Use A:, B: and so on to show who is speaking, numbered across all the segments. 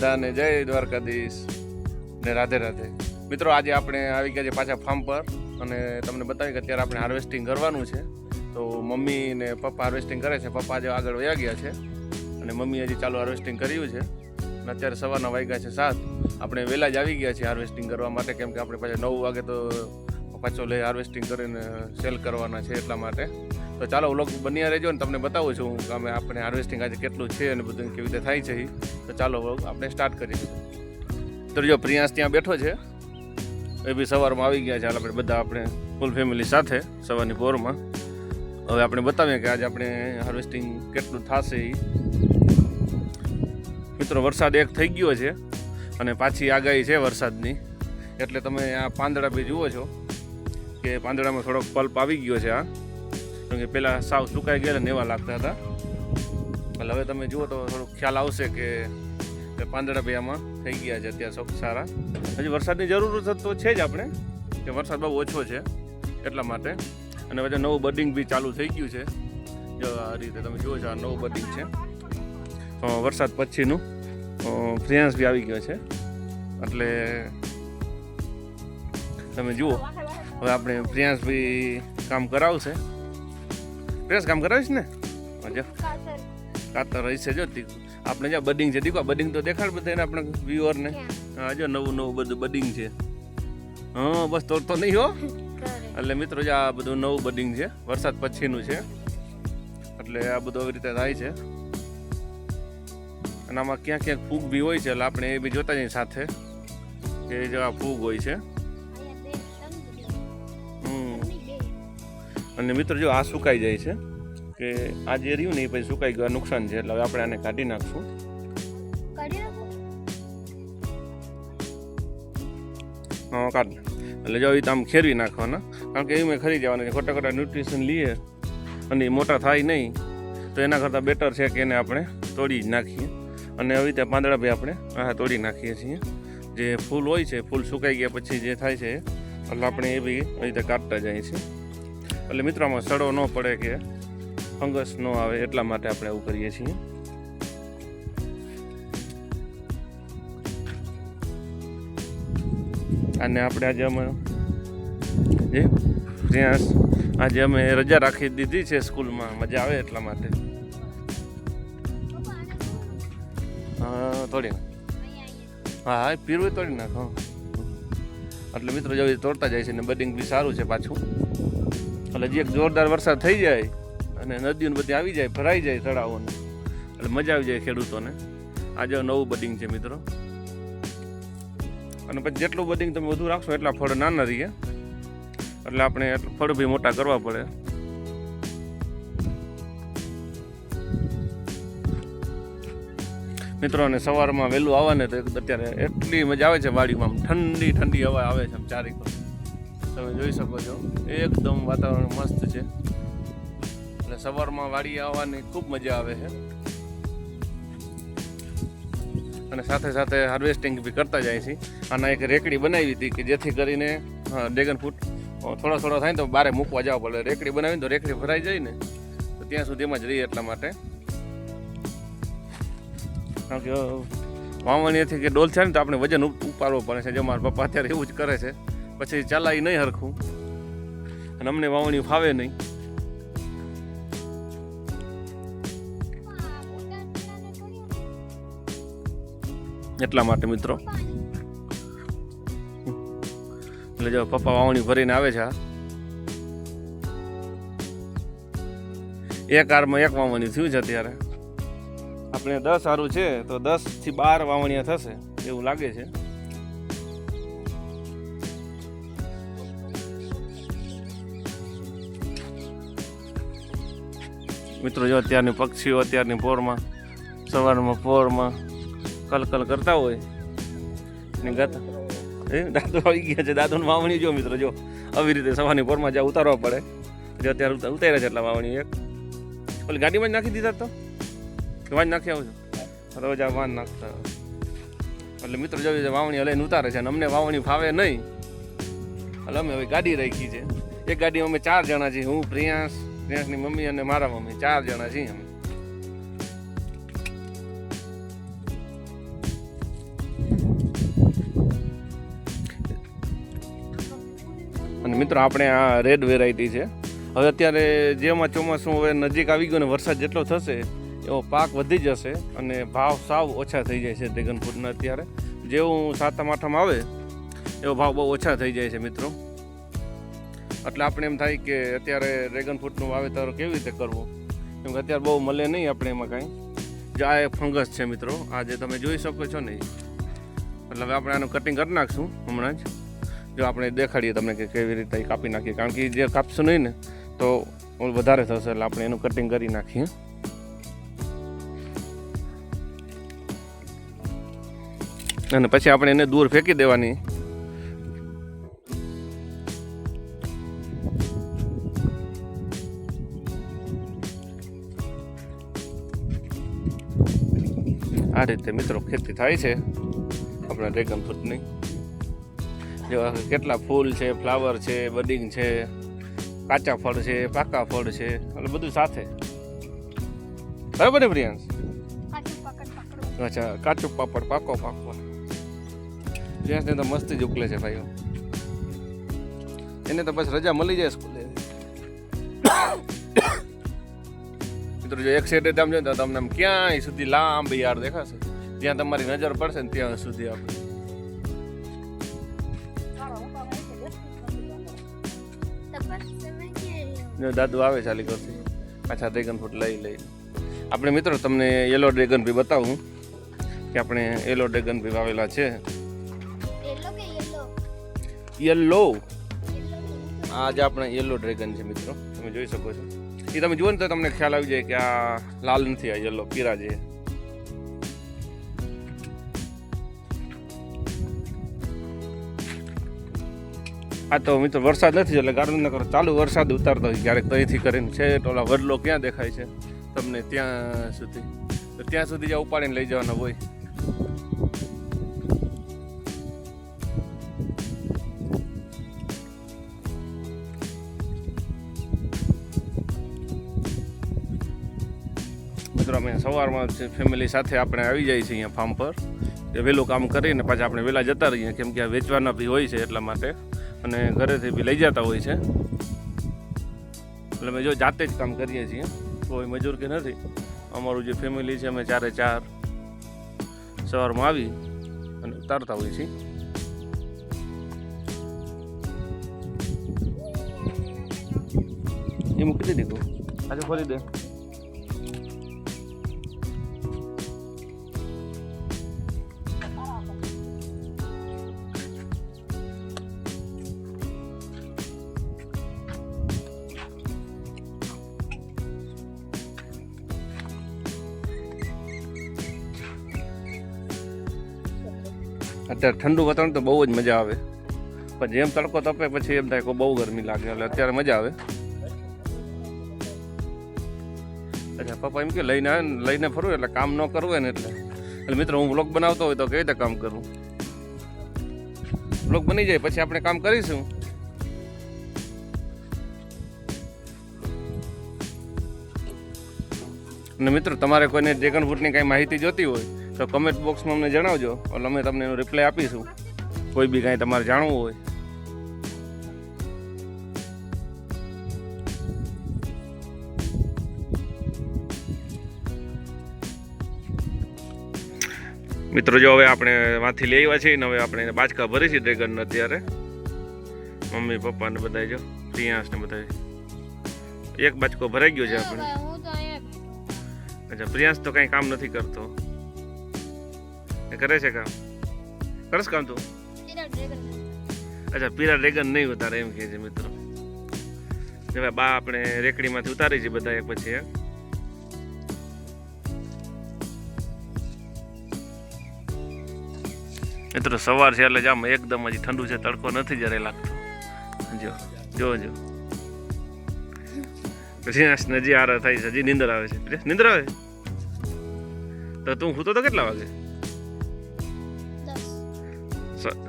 A: બધાને જય દ્વારકાધીશ ને રાધે રાધે. મિત્રો આજે આપણે આવી ગયા છે પાછા ફાર્મ પર અને તમને બતાવી કે અત્યારે આપણે હાર્વેસ્ટિંગ કરવાનું છે. તો મમ્મી ને પપ્પા હાર્વેસ્ટિંગ કરે છે. પપ્પા આજે આગળ વયા ગયા છે અને મમ્મી હજી ચાલુ હાર્વેસ્ટિંગ કર્યું છે. અને અત્યારે સવારના વાગ્યા છે 7. આપણે વહેલા જ આવી ગયા છીએ હાર્વેસ્ટિંગ કરવા માટે, કેમ કે આપણે પાછા 9 વાગે તો પાછો લઈ હાર્વેસ્ટિંગ કરીને સેલ કરવાના છે એટલા માટે. તો ચાલો વ્લોગ બન્યા રહેજો ને તમને બતાવું છું કે અમે આપણે હાર્વેસ્ટિંગ આજે કેટલું છે અને બધું કેવી રીતે થાય છે. તો ચાલો વ્લોગ આપણે સ્ટાર્ટ કરીએ. તો જો પ્રિયાંશ ત્યાં બેઠો છે, એ બી સવારમાં આવી ગયા છે. હાલ આપણે બધા આપણે ફૂલ ફેમિલી સાથે સવારની પોરમાં હવે આપણે બતાવીએ કે આજે આપણે હાર્વેસ્ટિંગ કેટલું થશે. મિત્રો વરસાદ એક થઈ ગયો છે અને પાછી આગાહી છે વરસાદની, એટલે તમે આ પાંદડા બી જુઓ છો કે પાંદડામાં થોડોક પલ્પ આવી ગયો છે. આ કેમ કે પહેલાં સાવ સુકાઈ ગયેલા ને એવા લાગતા હતા, એટલે હવે તમે જુઓ તો થોડુંક ખ્યાલ આવશે કે પાંદડા બી આમાં થઈ ગયા છે અત્યારે સારા. હજી વરસાદની જરૂર તો છે જ આપણે, કે વરસાદ બહુ ઓછો છે એટલા માટે. અને પછી નવું બડિંગ બી ચાલુ થઈ ગયું છે. જો આ રીતે તમે જુઓ છો, આ નવું બડિંગ છે વરસાદ પછીનું. પ્રિયાંશ બી આવી ગયો છે, એટલે તમે જુઓ હવે આપણે પ્રિયાંશ બી કામ કરાવશે. પ્રિયાંશ કામ કરાવીશ ને? જો કાતર રહેશે. જો આપણે જ્યાં બડિંગ છે, દીકવા બડિંગ તો દેખાડ બધાને આપણે વ્યુઅરને. હા જો નવું બધું બડિંગ છે. હા બસ તોડતો નહીં હો. એટલે મિત્રો જે આ બધું નવું બડિંગ છે, વરસાદ પછીનું છે, એટલે આ બધું આવી રીતે થાય છે. અને આમાં ક્યાંક ક્યાંક ફૂગ બી હોય છે, એટલે આપણે એ બી જોતા જઈએ સાથે કે જો આ ફૂગ હોય છે. અને મિત્રો જો આ સુકાઈ જાય છે, કે આ જે રહ્યું ને એ પછી સુકાઈ ગયું, નુકસાન છે. એટલે હવે આપણે આને કાઢી નાખશું. હા કાઢ. એટલે જો આમ ખેરવી નાખવાના, કારણ કે એમાં ખરી જવાના છે. ખોટા ન્યુટ્રિશન લઈએ અને મોટા થાય નહીં, તો એના કરતાં બેટર છે કે એને આપણે તોડી જ નાખીએ. અને આવી રીતે પાંદડા બી આપણે તોડી નાખીએ છીએ. જે ફૂલ હોય છે, ફૂલ સુકાઈ ગયા પછી જે થાય છે, એટલે આપણે એ બી આવી રીતે કાઢતા જઈએ છીએ. એટલે મિત્રો આમાં સડો ન પડે કે ફંગસ ન આવે, એટલા માટે આપણે આવું કરીએ છીએ. અને આપણે આજે અમે આજે અમે રજા રાખી દીધી છે સ્કૂલમાં, મજા આવે એટલા માટે. હા તોડી હા પીરું તોડી નાખો. એટલે મિત્રો જો તોડતા જાય છે ને બડિંગ બી સારું છે પાછું. એટલે જે એક જોરદાર વરસાદ થઈ જાય અને નદીઓને બધી આવી જાય, ભરાઈ જાય તળાવોને, એટલે મજા આવી જાય ખેડૂતોને. આજે નવું બડિંગ છે મિત્રો. અને પછી જેટલું બડિંગ તમે વધુ રાખશો એટલા ફળ નાના રહીએ, એટલે આપણે ફળ બી મોટા કરવા પડે. મિત્રો અને સવારમાં વહેલું આવવાને તો અત્યારે એટલી મજા આવે છે વાડીમાં. ઠંડી ઠંડી હવા આવે છે ચારેક, તમે જોઈ શકો છો. એકદમ વાતાવરણ મસ્ત છે, એટલે સવારમાં વાડી આવવાની ખૂબ મજા આવે છે. અને સાથે સાથે હાર્વેસ્ટિંગ બી કરતા જાય છે. આના એક રેકડી બનાવી હતી કે જેથી કરીને ડ્રેગન ફ્રૂટ થોડા થાય તો બારે મૂકવા જવા પડે. રેકડી બનાવીને તો રેકડી ભરાઈ જાય ને, તો ત્યાં સુધી એમાં જ રહીએ એટલા માટે. કારણ કે વાવણીથી કે ડોલ છે ને, તો આપણે વજન ઉપાડવો પડે છે. જો મારા પપ્પા અત્યારે એવું જ કરે છે, પછી ચલાવી નહીં હરખું, અને અમને વાવણી ફાવે નહીં. એટલા માટે મિત્રો. એટલે જો પપ્પા વાવણી ભરીને આવે છે. એક હારમાં એક વાવણી થયું છે અત્યારે. આપણે 10 હારું છે તો 10 થી 12 વાવણીયા થશે એવું લાગે છે. મિત્રો જો અત્યારની પક્ષીઓ અત્યારની પોરમાં, સવારમાં પોરમાં કલકલ કરતા હોય ને ગાતા. દાદુ આવી ગયા છે. દાદુની વાવણી જો મિત્રો, જો આવી રીતે સવારની પોરમાં જ્યાં ઉતારવા પડે, જો અત્યારે ઉતાર્યા છે એટલા વાવણી. એક ઓલી ગાડીમાં જ નાખી દીધા તો વાન નાખી આવું છું રોજ આ વાન નાખતા. એટલે મિત્રો જો વાવણી લઈને ઉતારે છે, અને અમને વાવણી ફાવે નહીં, એટલે અમે હવે ગાડી રાખી છે. એક ગાડીમાં અમે 4 જણા છીએ. હું, પ્રિયાંશની મમ્મી અને મારા મમ્મી, 4 જણા છીએ અમે. મિત્રો આપણે આ રેડ વેરાયટી છે. હવે અત્યારે જેમાં ચોમાસું હવે નજીક આવી ગયું ને વરસાદ જેટલો થશે એવો પાક વધી જશે અને ભાવ સાવ ઓછા થઈ જાય છે ડ્રેગન ફ્રૂટના. અત્યારે જેવું સાતમ આઠમ આવે એવો ભાવ બહુ ઓછા થઈ જાય છે મિત્રો. એટલે આપણે એમ થાય કે અત્યારે ડ્રેગન ફ્રૂટનું વાવેતર કેવી રીતે કરવું, કેમ કે અત્યારે બહુ મળે નહીં આપણે એમાં કાંઈ. જે આ એક ફંગસ છે મિત્રો, આ જે તમે જોઈ શકો છો ને, એટલે હવે આપણે આનું કટિંગ કરી નાખશું હમણાં જ. જો આપણે દેખાડીએ તમને કે કેવી રીતે કાપી નાખીએ, કારણ કે જે કાપશું નહીં ને તો વધારે થશે, એટલે આપણે એનું કટિંગ કરી નાખીએ. અને પછી આપણે એને દૂર ફેંકી દેવાની. આ રીતે મિત્રો ખેતી થાય છે આપણા ડ્રેગન ફ્રૂટની. જેવા કેટલા ફૂલ છે, ફ્લાવર છે, બડિંગ છે, કાચા ફળ છે, પાકા ફળ છે, એટલે બધું સાથે. બરાબર ને પ્રિયાંશ? અચ્છા, કાચું પાપડ પાકો પાકો. પ્રિયાંશને તો મસ્તી જ ઉકલે છે ભાઈઓ. એને તો બસ રજા મળી જાય સ્કૂલે. મિત્રો જો એક સાઈડે તમે જો તમને આમ ક્યાંય સુધી લાંબી યાર દેખાશે, જ્યાં તમારી નજર પડશે ને ત્યાં સુધી આપણે દાદુ આવે ચાલી કરતી પાછા ડ્રેગન ફ્રૂટ લઈ. આપણે મિત્રો તમને યલો ડ્રેગન બી બતાવું કે આપણે યલો ડ્રેગન બી વાવેલા છે. યલો આ જ આપણે યલો ડ્રેગન છે મિત્રો, તમે જોઈ શકો છો. એ તમે જુઓ ને તો તમને ખ્યાલ આવી જાય કે આ લાલ નથી, આ યલો પીરા છે. આ તો મિત્રો વરસાદ નથી એટલે ગાર્ડન કરો ચાલુ વરસાદ ઉતારતો હોય ક્યારેક, તો અહીંથી કરીને છે ટોલા વડલો ક્યાં દેખાય છે તમને ત્યાં સુધી, તો ત્યાં સુધી જ્યાં ઉપાડીને લઈ જવાના હોય. મિત્રો અમે સવારમાં ફેમિલી સાથે આપણે આવી જાય છે અહીંયા ફાર્મ પર, વહેલું કામ કરીને પાછા આપણે વહેલા જતા રહીએ, કેમ કે આ વેચવાના બી હોય છે એટલા માટે, અને ઘરેથી બી લઈ જતા હોય છે. એટલે અમે જો જાતે જ કામ કરીએ છીએ, કોઈ મજૂર કે નથી. અમારું જે ફેમિલી છે અમે 4 સવારમાં આવી અને ઉતારતા હોઈએ છીએ. એ મૂકી દીધી આજે ખોલી દે. અત્યારે ઠંડુ વાતાવરણ તો બહુ જ મજા આવે, પણ જેમ તડકો તપે પછી એમ થાય કે બહુ ગરમી લાગે, એટલે અત્યારે મજા આવે. અચ્છા, પપ્પા એમ કે લઈને ફરવું એટલે કામ ન કરવું હોય ને એટલે મિત્રો હું વ્લોગ બનાવતો હોય તો કેવી રીતે કામ કરું. વ્લોગ બની જાય પછી આપણે કામ કરીશું. અને મિત્રો તમારે કોઈને ડ્રેગન ફ્રૂટની કાંઈ માહિતી જોતી હોય તો કમેન્ટ બોક્સમાં અમને જણાવજો, એટલે અમે તમને એનો રિપ્લાય આપીશું. કોઈ બી કાંઈ તમારે જાણવું હોય. મિત્રો જો હવે આપણે વાંથી લઈ આવ્યા છીએ ને હવે આપણે બાચકા ભરી છે ડ્રેગન અત્યારે. મમ્મી પપ્પા ને બધા જો પ્રિયાંશ ને બધા એક બાચકો ભરાઈ ગયો છે આપણે. અચ્છા, પ્રિયાંશ તો કઈ કામ નથી કરતો, કરે છે કામ? કરસ કામ તું? અચ્છા, પીરા ડ્રેગન નહીં ઉતારે એમ કહે છે મિત્રો. હવે બા આપણે રેકડીમાંથી ઉતારી છે બધા એક પછી એક. મિત્રો સવાર છે એટલે જામ એકદમ હજી ઠંડુ છે, તડકો નથી જયારે લાગતો. જો પ્રિયાંશ નજી આરા થાય છે, હજી નીંદર આવે છે. નીંદર આવે તો તું હું તો કેટલા વાગે?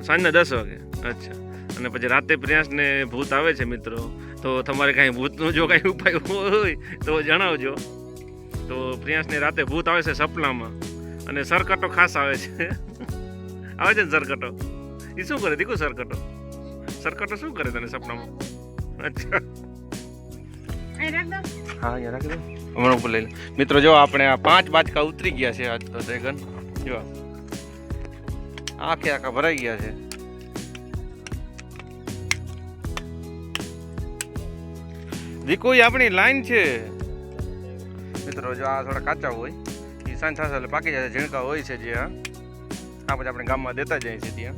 A: સાંજના 10 વાગે. અચ્છા, અને પછી રાતે પ્રિયાંશને ભૂત આવે છે મિત્રો, તો તમારે કાંઈ ભૂતનો જો કાંઈ ઉપાય હોય તો જણાવજો. તો પ્રિયાંશને રાતે ભૂત આવે છે સપનામાં, અને સરકટો ખાસ આવે છે. આવે છે ને સરકટો? એ શું કરે દીકુ? સરકટો શું કરે તને સપનામાં? અચ્છા હા અહીંયા રાખી દો, હમણાં ઉપર લઈ લે. મિત્રો જો આપણે આ 5 બાચકા ઉતરી ગયા છે આજ તો ડ્રેગન જો આખા ભરાઈ ગયા છે. વિકોઈ આપણી લાઈન છે મિત્રો. જો આ થોડા કાચા હોય એ સાંજ થશે એટલે પાકી જાય. ઝીણકા હોય છે જે આ પછી આપણે ગામમાં દેતા જઈએ છીએ ત્યાં.